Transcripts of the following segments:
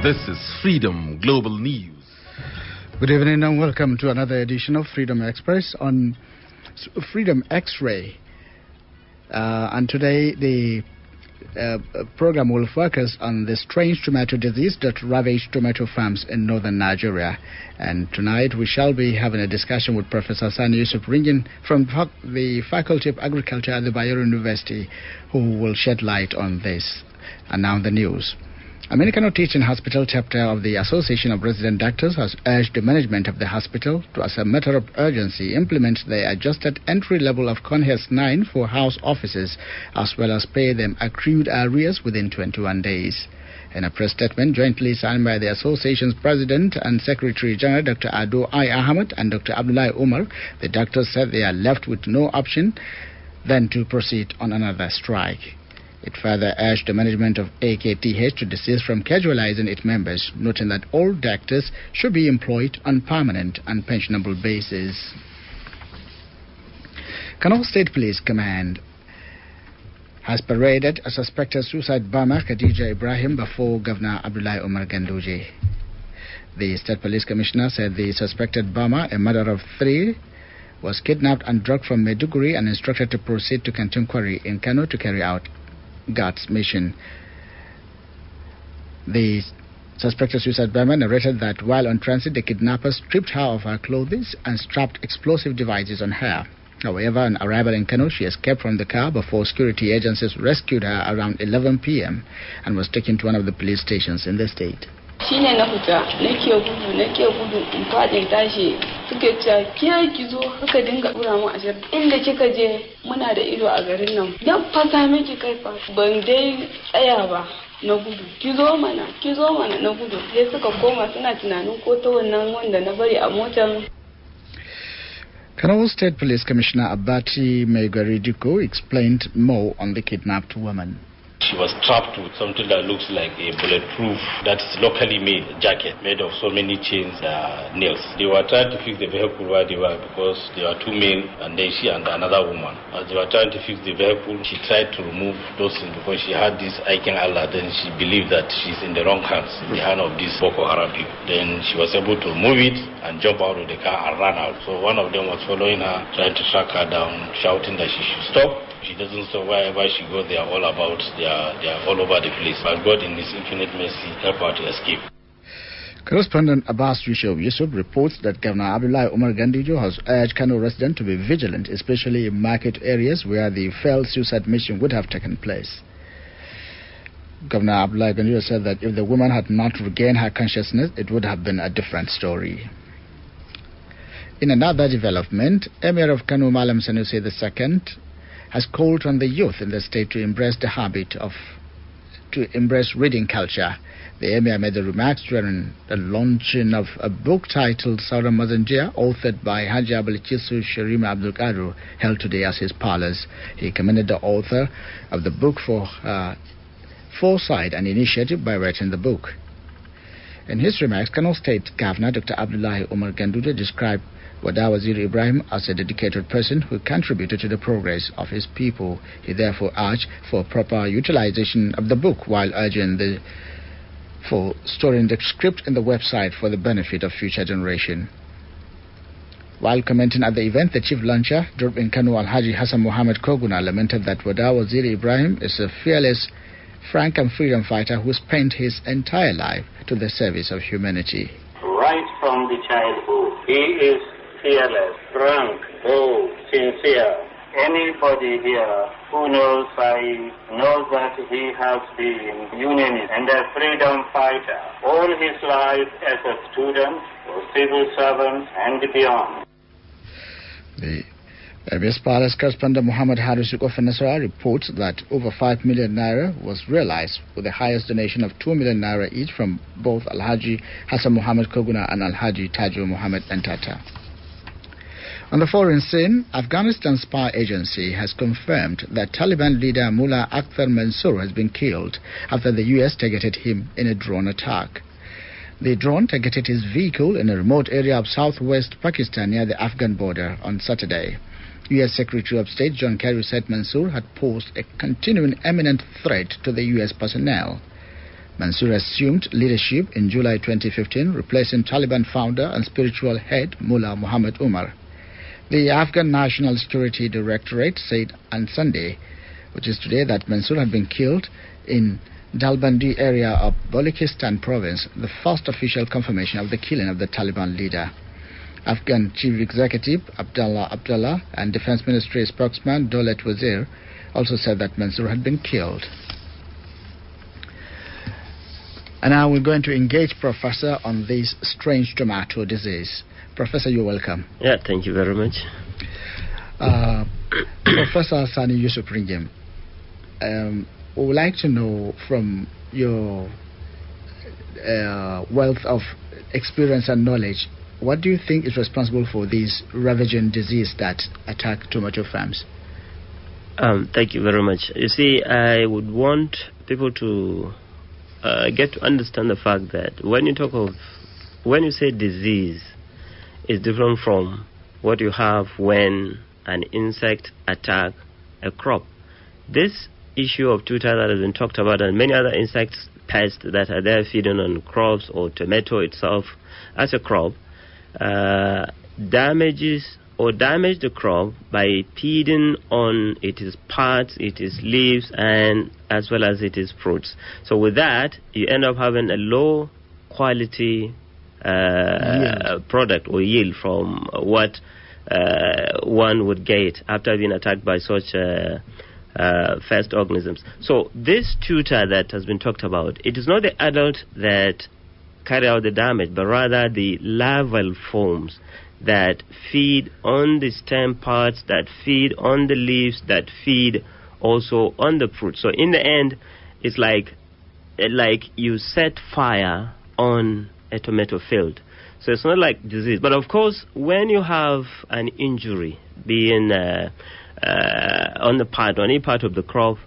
This is Freedom Global News. Good evening and welcome to another edition of Freedom Express on Freedom X-Ray. And today the program will focus on the strange tomato disease that ravaged tomato farms in northern Nigeria. And tonight we shall be having a discussion with Professor Salihu from the Faculty of Agriculture at the Bayero University, who will shed light on this. And now the news. American Teaching Hospital chapter of the Association of Resident Doctors has urged the management of the hospital to, as a matter of urgency, implement the adjusted entry level of Conhes 9 for house officers, as well as pay them accrued arrears within 21 days. In a press statement jointly signed by the association's president and secretary general, Dr. Ado I. Ahmed and Dr. Abdullahi Umar, the doctors said they are left with no option than to proceed on another strike. It further urged the management of AKTH to desist from casualizing its members, noting that all doctors should be employed on permanent and pensionable basis. Kano State Police Command has paraded a suspected suicide bomber, Khadija Ibrahim, before Governor Abdullahi Umar Ganduje. The State Police Commissioner said the suspected bomber, a mother of 3, was kidnapped and drugged from Maiduguri and instructed to proceed to Kantum Quarry in Kano to carry out God's mission. The suspected suicide bomber narrated that while on transit, the kidnappers stripped her of her clothes and strapped explosive devices on her. However, on arrival in Kano, she escaped from the car before security agencies rescued her around 11 p.m. and was taken to one of the police stations in the state. Shine na fita nake gudu in fadin tashi suke cewa kiya kizo haka dinga dura mu ashir inda kika je muna da ido a garin nan dan fasa miki kai fa ban dai tsaya ba na gudu kizo mana na gudu sai suka koma suna tunanin ko ta wannan wanda na bari a motar. Kano State Police Commissioner Abati Megaridiko explained more on the kidnapped woman. She was trapped with something that looks like a bulletproof, that is locally made jacket made of so many chains and nails. They were trying to fix the vehicle where they were because there were 2 men and then she and another woman. As they were trying to fix the vehicle, she tried to remove those things because she had this Aiken Allah. Then she believed that she's in the wrong hands, in the hand of these Boko Haram people. Then she was able to remove it and jump out of the car and run out. So one of them was following her, trying to track her down, shouting that she should stop. She doesn't stop. Wherever she goes, they are all about. They are all over the place. But God, in His infinite mercy, help her to escape. Correspondent Abbas Yusuf reports that Governor Abdullahi Umar Ganduje has urged Kano residents to be vigilant, especially in market areas where the failed suicide mission would have taken place. Governor Abdullahi Ganduje said that if the woman had not regained her consciousness, it would have been a different story. In another development, Emir of Kano Malam Sanusi II has called on the youth in the state to embrace reading culture. The Emir made the remarks during the launching of a book titled Saura Mazanjia, authored by Haji Abulkisu Sharima Abdul Qadir, held today at his palace. He commended the author of the book for foresight and initiative by writing the book. In his remarks, Kano State Governor Dr. Abdullahi Umar Ganduje described Wada Waziri Ibrahim as a dedicated person who contributed to the progress of his people. He therefore urged for proper utilization of the book while urging for storing the script in the website for the benefit of future generation. While commenting at the event, the chief launcher, Durbin Kanu Alhaji Hassan Muhammad Koguna, lamented that Wada Waziri Ibrahim is a fearless, frank and freedom fighter who spent his entire life to the service of humanity. Right from the childhood, he is fearless, frank, bold, sincere. Anybody here who knows knows that he has been unionist and a freedom fighter all his life as a student, or civil servant, and beyond. The Abyss Palace correspondent Muhammad Harisuk of Nasara reports that over 5 million naira was realized, with the highest donation of 2 million naira each from both Alhaji Hassan Muhammad Koguna and Alhaji Tajo Muhammad Antata. On the foreign scene, Afghanistan's spy agency has confirmed that Taliban leader Mullah Akhtar Mansour has been killed after the U.S. targeted him in a drone attack. The drone targeted his vehicle in a remote area of southwest Pakistan near the Afghan border on Saturday. U.S. Secretary of State John Kerry said Mansour had posed a continuing imminent threat to the U.S. personnel. Mansour assumed leadership in July 2015, replacing Taliban founder and spiritual head Mullah Muhammad Umar. The Afghan National Security Directorate said on Sunday, which is today, that Mansour had been killed in Dalbandi area of Baluchistan province, the first official confirmation of the killing of the Taliban leader. Afghan Chief Executive Abdullah and Defense Ministry spokesman Dolet Wazir also said that Mansour had been killed. And now we're going to engage Professor on this strange tomato disease. Professor, you're welcome. Yeah, thank you very much. Professor Sani Yusuf Ringem, we would like to know from your wealth of experience and knowledge, what do you think is responsible for this ravaging disease that attack tomato farms? Thank you very much. You see, I would want people to get to understand the fact that when you say disease, it's different from what you have when an insect attack a crop. This issue of tuta that has been talked about, and many other insects, pests that are there feeding on crops or tomato itself as a crop, damage the crop by feeding on its parts, its leaves, and as well as its fruits. So with that, you end up having a low quality product or yield from what one would get after being attacked by such pest organisms. So this tutor that has been talked about, it is not the adult that carry out the damage, but rather the larval forms that feed on the stem parts, that feed on the leaves, that feed also on the fruit. So in the end, it's like you set fire on a tomato field. So it's not like disease. But of course, when you have an injury being on the part, on any part of the crop,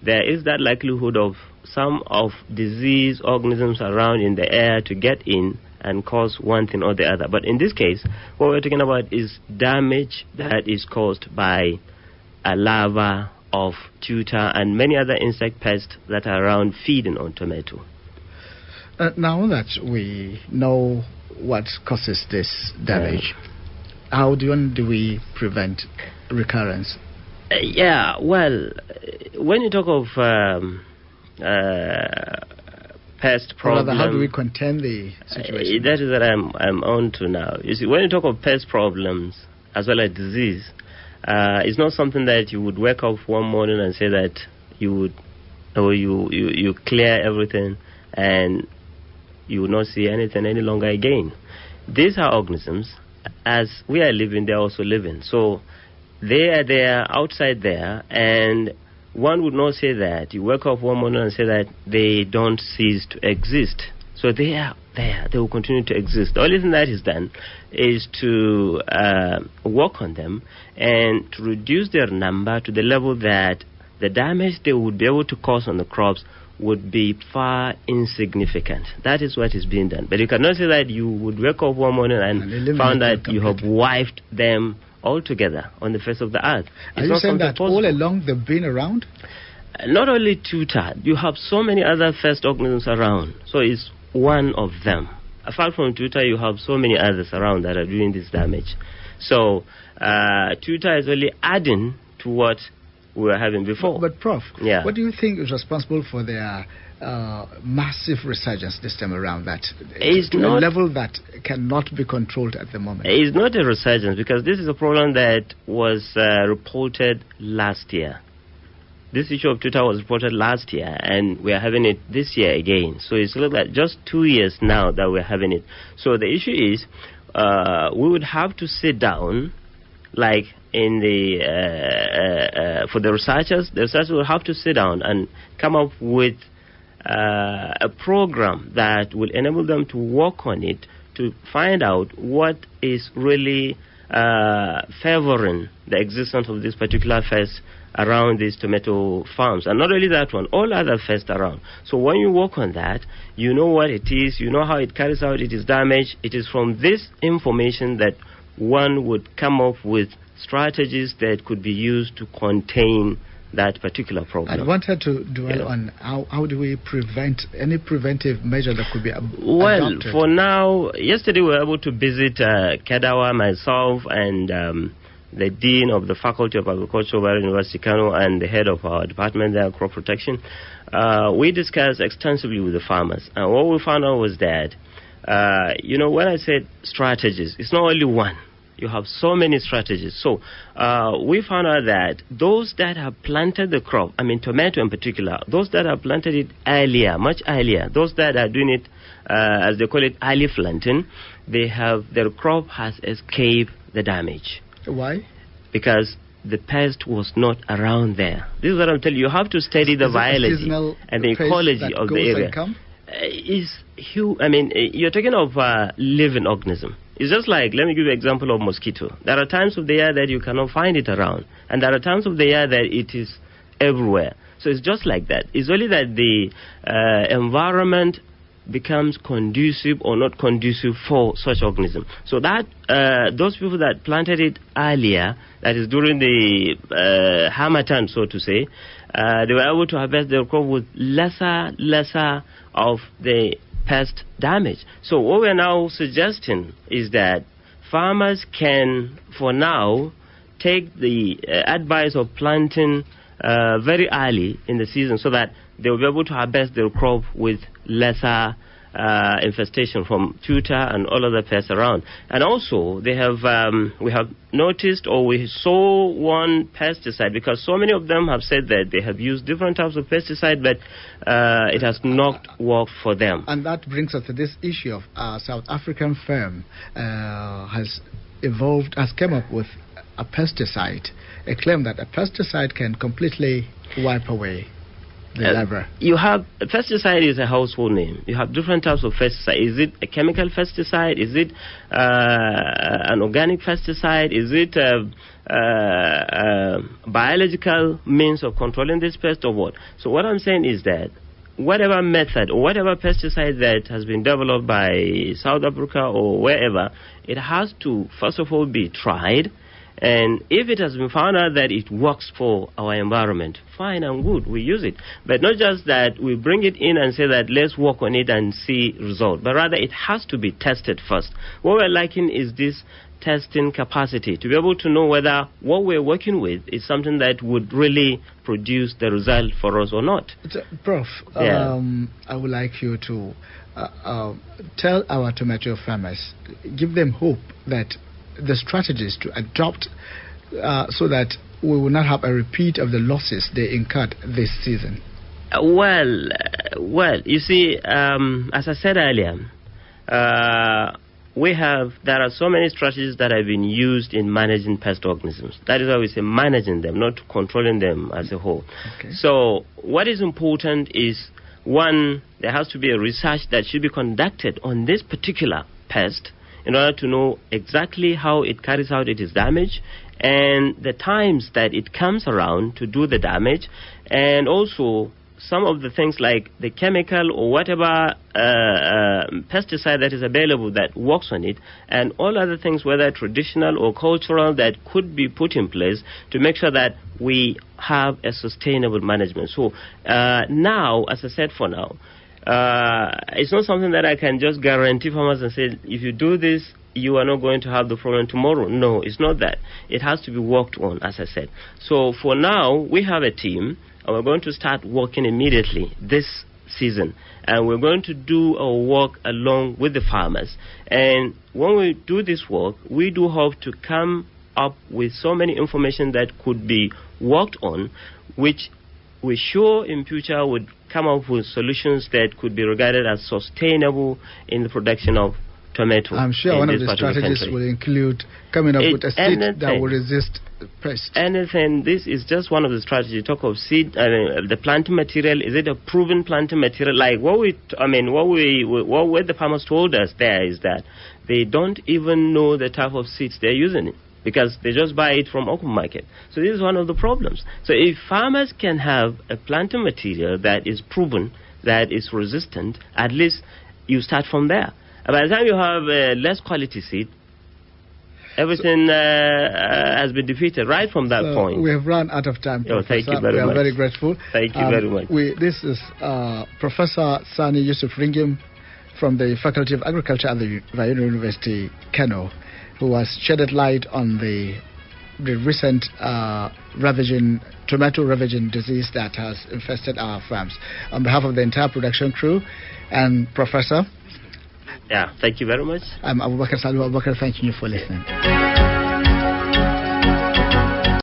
there is that likelihood of some of disease organisms around in the air to get in and cause one thing or the other. But in this case, what we're talking about is damage that is caused by a larva of tuta and many other insect pests that are around feeding on tomato. Now that we know what causes this damage, how do we prevent recurrence? Well, when you talk of pest problem, rather, how do we contain the situation? That is what I'm on to now. You see, when you talk of pest problems as well as disease, it's not something that you would wake up one morning and say that you clear everything and you will not see anything any longer again. These are organisms. As we are living, they are also living. So they are there, outside there, and one would not say that. You wake up one morning and say that they don't cease to exist. So they are there. They will continue to exist. The only thing that is done is to work on them and to reduce their number to the level that the damage they would be able to cause on the crops would be far insignificant. That is what is being done. But you cannot say that you would wake up one morning and found that you have wiped them altogether on the face of the earth. Are you saying that all along they've been around? Not only tuta, you have so many other pest organisms around. So it's one of them. Apart from tuta, you have so many others around that are doing this damage. So tuta is only adding to what we were having before. But Prof, what do you think is responsible for their massive resurgence this time around, that to a level that cannot be controlled at the moment? It's not a resurgence, because this is a problem that was reported last year. This issue of tuta was reported last year, and we are having it this year again. So it's like just 2 years now that we're having it. So the issue is we would have to sit down, like in the for the researchers will have to sit down and come up with a program that will enable them to work on it to find out what is really favoring the existence of this particular pest around these tomato farms. And not only that one, all other pests around. So when you work on that, you know what it is, you know how it carries out its damage. It is from this information that one would come up with strategies that could be used to contain that particular problem. I wanted to dwell on how do we prevent any preventive measure that could be adopted? Well, for now, yesterday we were able to visit Kedawa, myself, and the Dean of the Faculty of Agriculture, University Kano, and the head of our department there, crop protection. We discussed extensively with the farmers. And what we found out was that, when I said strategies, it's not only one. You have so many strategies. So we found out that those that have planted the crop, I mean tomato in particular, those that have planted it earlier, much earlier, those that are doing it, as they call it, early planting, their crop has escaped the damage. Why? Because the pest was not around there. This is what I'm telling you. You have to study the biology and the ecology of the area. You're talking of living organism. It's just like, let me give you an example of mosquito. There are times of the year that you cannot find it around, and there are times of the year that it is everywhere. So it's just like that. It's only that the environment becomes conducive or not conducive for such organism. So that those people that planted it earlier, that is during the harmattan, so to say, they were able to harvest their crop with lesser of the pest damage. So what we're now suggesting is that farmers can, for now, take the advice of planting very early in the season so that they will be able to harvest their crop with lesser infestation from tutor and all other pests around. And also, we have noticed, or we saw one pesticide, because so many of them have said that they have used different types of pesticide, but it has not worked for them. And that brings us to this issue of South African firm has come up with a pesticide, a claim that a pesticide can completely wipe away the lever. You have, pesticide is a household name. You have different types of pesticide. Is it a chemical pesticide? Is it an organic pesticide? Is it a biological means of controlling this pest, or what? So what I'm saying is that whatever method or whatever pesticide that has been developed by South Africa or wherever, it has to first of all be tried. And if it has been found out that it works for our environment, fine and good, we use it. But not just that we bring it in and say that let's work on it and see result, but rather it has to be tested first. What we're lacking is this testing capacity to be able to know whether what we're working with is something that would really produce the result for us or not. Prof, I would like you to tell our tomato farmers, give them hope that the strategies to adopt so that we will not have a repeat of the losses they incurred this season. Well, you see, as I said earlier, there are so many strategies that have been used in managing pest organisms. That is why we say managing them, not controlling them as a whole. Okay. So what is important is, one, there has to be a research that should be conducted on this particular pest in order to know exactly how it carries out its damage and the times that it comes around to do the damage, and also some of the things like the chemical or whatever pesticide that is available that works on it, and all other things, whether traditional or cultural, that could be put in place to make sure that we have a sustainable management. So now, as I said, for now, it's not something that I can just guarantee farmers and say, if you do this, you are not going to have the problem tomorrow. No, it's not that. It has to be worked on, as I said. So for now, we have a team, and we're going to start working immediately this season. And we're going to do our work along with the farmers. And when we do this work, we do hope to come up with so many information that could be worked on, which we're sure in future would come up with solutions that could be regarded as sustainable in the production of tomato. I'm sure one of the strategies will include coming up with a seed that will resist pests. Anything. This is just one of the strategies. Talk of seed. The planting material. Is it a proven planting material? Like what the farmers told us there is that they don't even know the type of seeds they're using it, because they just buy it from open market. So this is one of the problems. So if farmers can have a planting material that is proven, that is resistant, at least you start from there. And by the time you have less quality seed, Everything has been defeated right from that point. We have run out of time, Professor. Thank you very much. We are very grateful. Thank you very much. This is Professor Sani Yusuf Ringim from the Faculty of Agriculture at the Bayero University, Kano, who has shedded light on the recent tomato ravaging disease that has infested our farms. On behalf of the entire production crew and Professor, thank you very much. I'm Abubakar Salihu. Abubakar, thank you for listening.